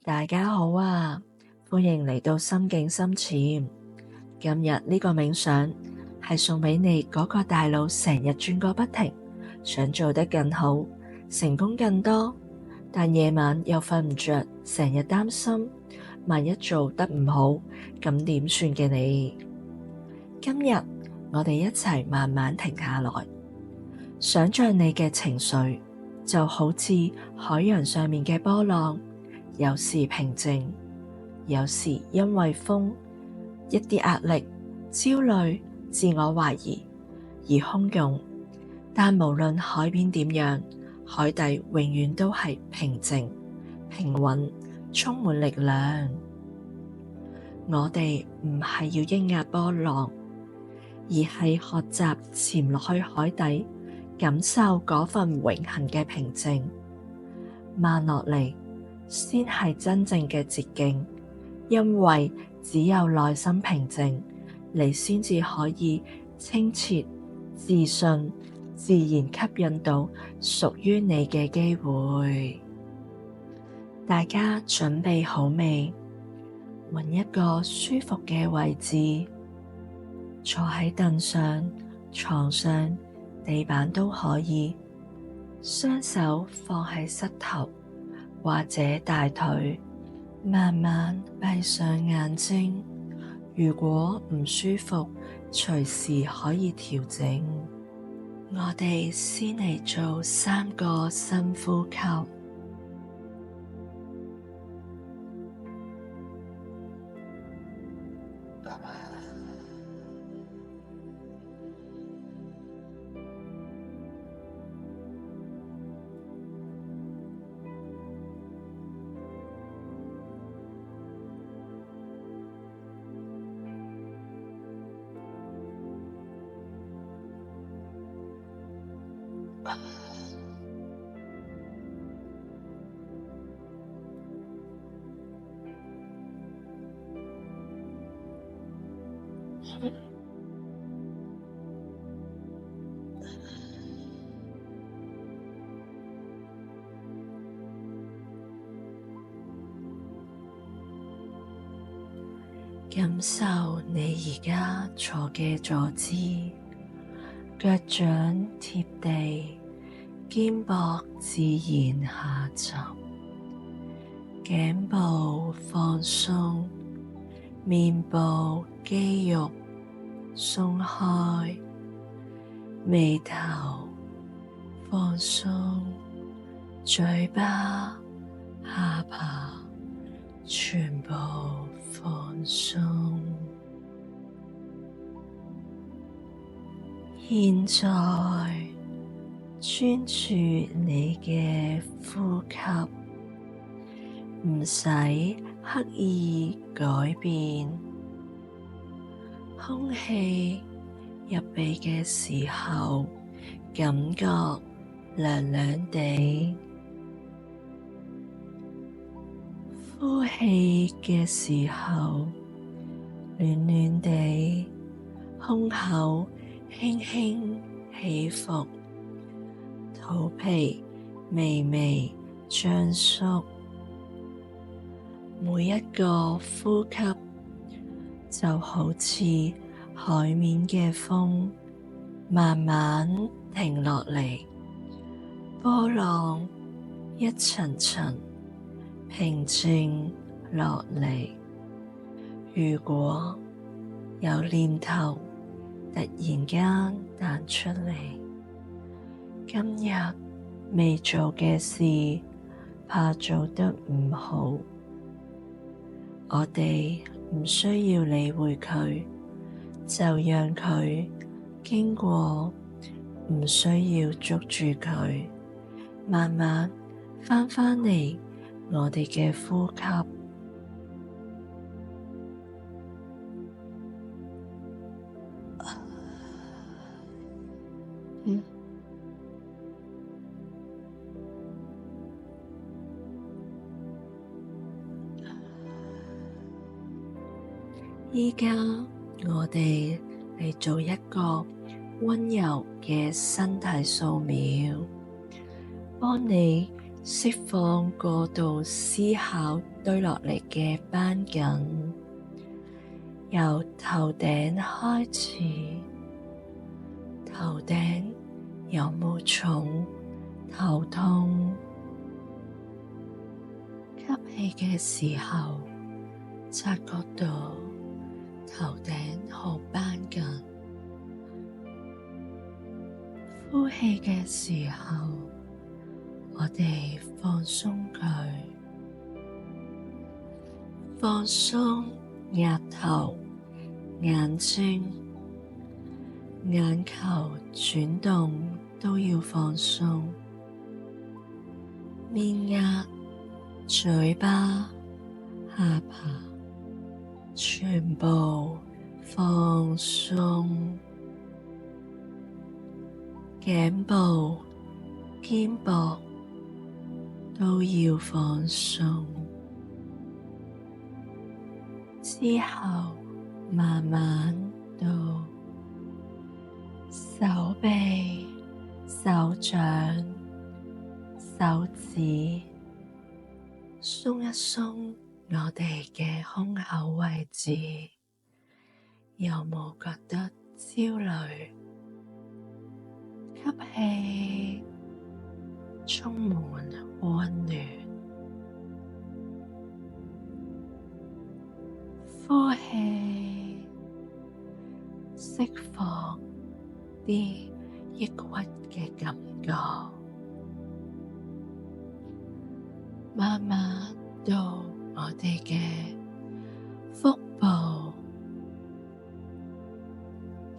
大家好啊，歡迎嚟到心境深潛。今日呢個冥想係送俾你嗰個大腦成日轉個不停，想做得更好，成功更多，但夜晚又瞓唔着，成日擔心萬一做得唔好，咁點算嘅你。今日我哋一齊慢慢停下來，想象你嘅情緒就好似海洋上面嘅波浪，有時平靜，有時因為風、一啲壓力、焦慮、自我懷疑而洶湧。但無論海邊點樣，海底永遠都係平靜、平穩、充滿力量。我哋唔係要抑壓波浪，而係學習潛落去海底，感受嗰份永恆嘅平靜。慢落嚟先係真正嘅捷徑，因為只有內心平靜，你先至可以清澈、自信、自然吸引到屬於你嘅機會。大家準備好未？揾一個舒服嘅位置，坐喺凳上、床上、地板都可以，雙手放喺膝頭或者大腿，慢慢閉上眼睛。如果唔舒服，隨時可以調整。我哋先嚟做3個深呼吸。感受你而家坐嘅坐姿，腳掌貼地，肩膊自然下沉，頸部放鬆，面部肌肉鬆開，眉頭放鬆，嘴巴、下巴全部放鬆。現在專注你嘅呼吸，唔使刻意改變。空氣入鼻嘅時候，感覺涼涼地；呼氣嘅時候，暖暖地。胸口輕輕起伏，肚皮微微脹縮。每一個呼吸就好似海面嘅風，慢慢停落嚟，波浪一層層平靜落嚟。如果有念頭突然間彈出嚟，今日未做嘅事，怕做得唔好，我哋唔需要理會佢，就讓佢經過，唔需要捉住佢，慢慢返嚟我哋嘅呼吸。而家我哋嚟做一個溫柔嘅身體掃描，幫你釋放過度思考堆落嚟嘅繃緊，由頭頂開始。頭頂有冇重？頭痛？吸氣嘅時候，察覺到頭頂好繃緊；呼氣嘅時候，我哋放鬆佢，放鬆額頭、眼睛、眼球轉動都要放鬆，面額、嘴巴、下巴全部放鬆，頸部、肩膊都要放鬆，之後慢慢到手臂、手掌、手指，鬆一鬆我哋嘅胸口位置，有冇覺得焦慮？吸氣，充滿溫暖；呼氣，釋放啲抑鬱嘅感覺。慢慢到我哋嘅腹部、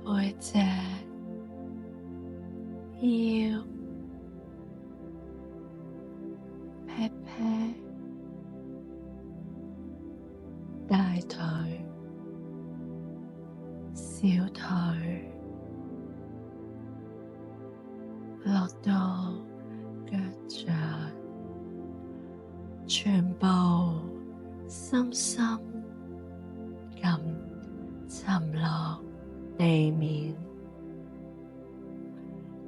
背脊、腰、屁屁、大腿、小腿，落到腳掌，全部深深咁沉落地面，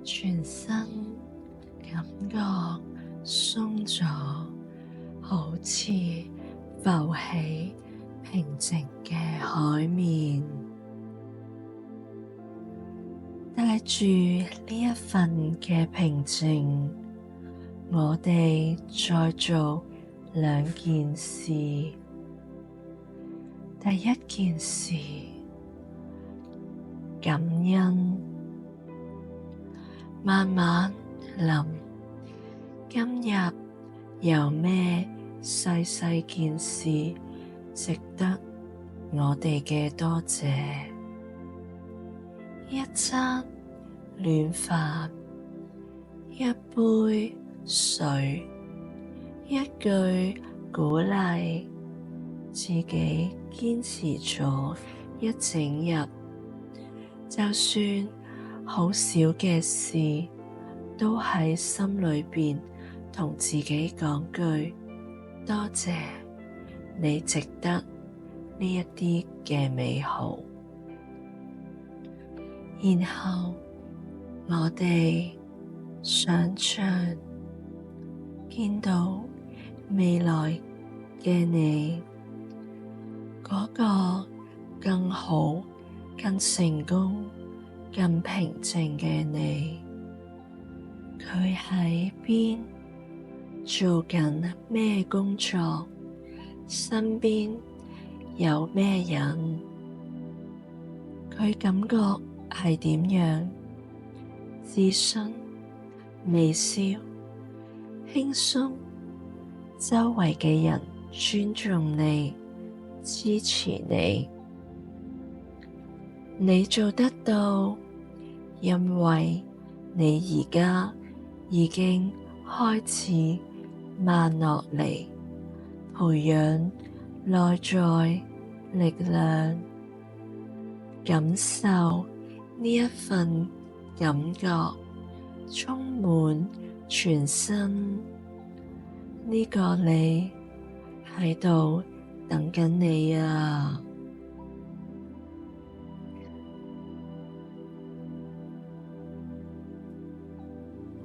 全身感覺鬆咗，好似浮起平靜嘅海面。帶住呢一份嘅平靜，我哋再做兩件事。第一件事，感恩，慢慢諗，今日有咩細細件事值得我哋嘅多謝？一餐暖飯，一杯水，一句鼓勵，自己堅持咗一整日，就算好少嘅事，都喺心裏邊同自己講句多謝，你值得呢一啲嘅美好。然後我哋想象見到未來嘅你，嗰個更好、更成功、更平靜嘅你，佢喺邊，做緊咩工作，身邊有咩人，佢感覺係點樣？自信、微笑、輕鬆，周圍嘅人尊重你、支持你，你做得到，因為你而家已經開始慢落嚟，培養內在力量，感受呢一份感覺充滿全身，呢個你喺度等緊你啊！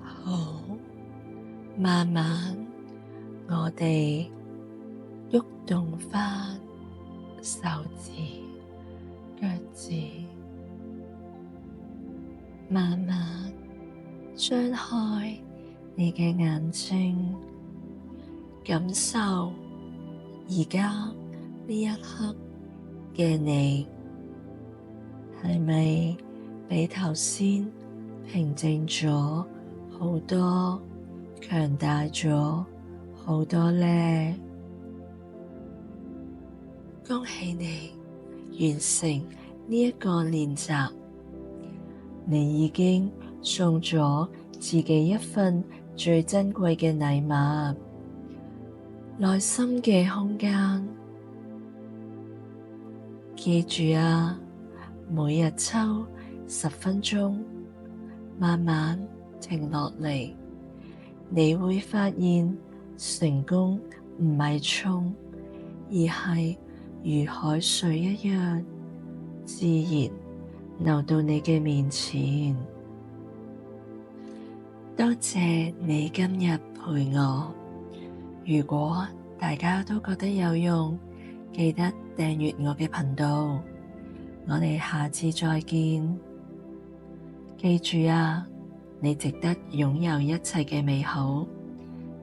好，慢慢我哋喐動返手指、腳趾，慢慢張開你嘅眼睛，感受而家呢一刻嘅你，係咪比頭先平靜咗好多，強大咗好多呢？恭喜你完成呢一個練習，你已經送咗自己一份最珍貴嘅禮物，內心嘅空間。記住啊，每日抽10分鐘，慢慢停落嚟，你會發現成功唔係衝，而係如海水一樣自然流到你嘅面前。多謝你今日陪我。如果大家都覺得有用，記得訂閱我嘅頻道。我哋下次再見。記住啊，你值得擁有一切嘅美好。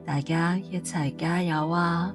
大家一齊加油啊！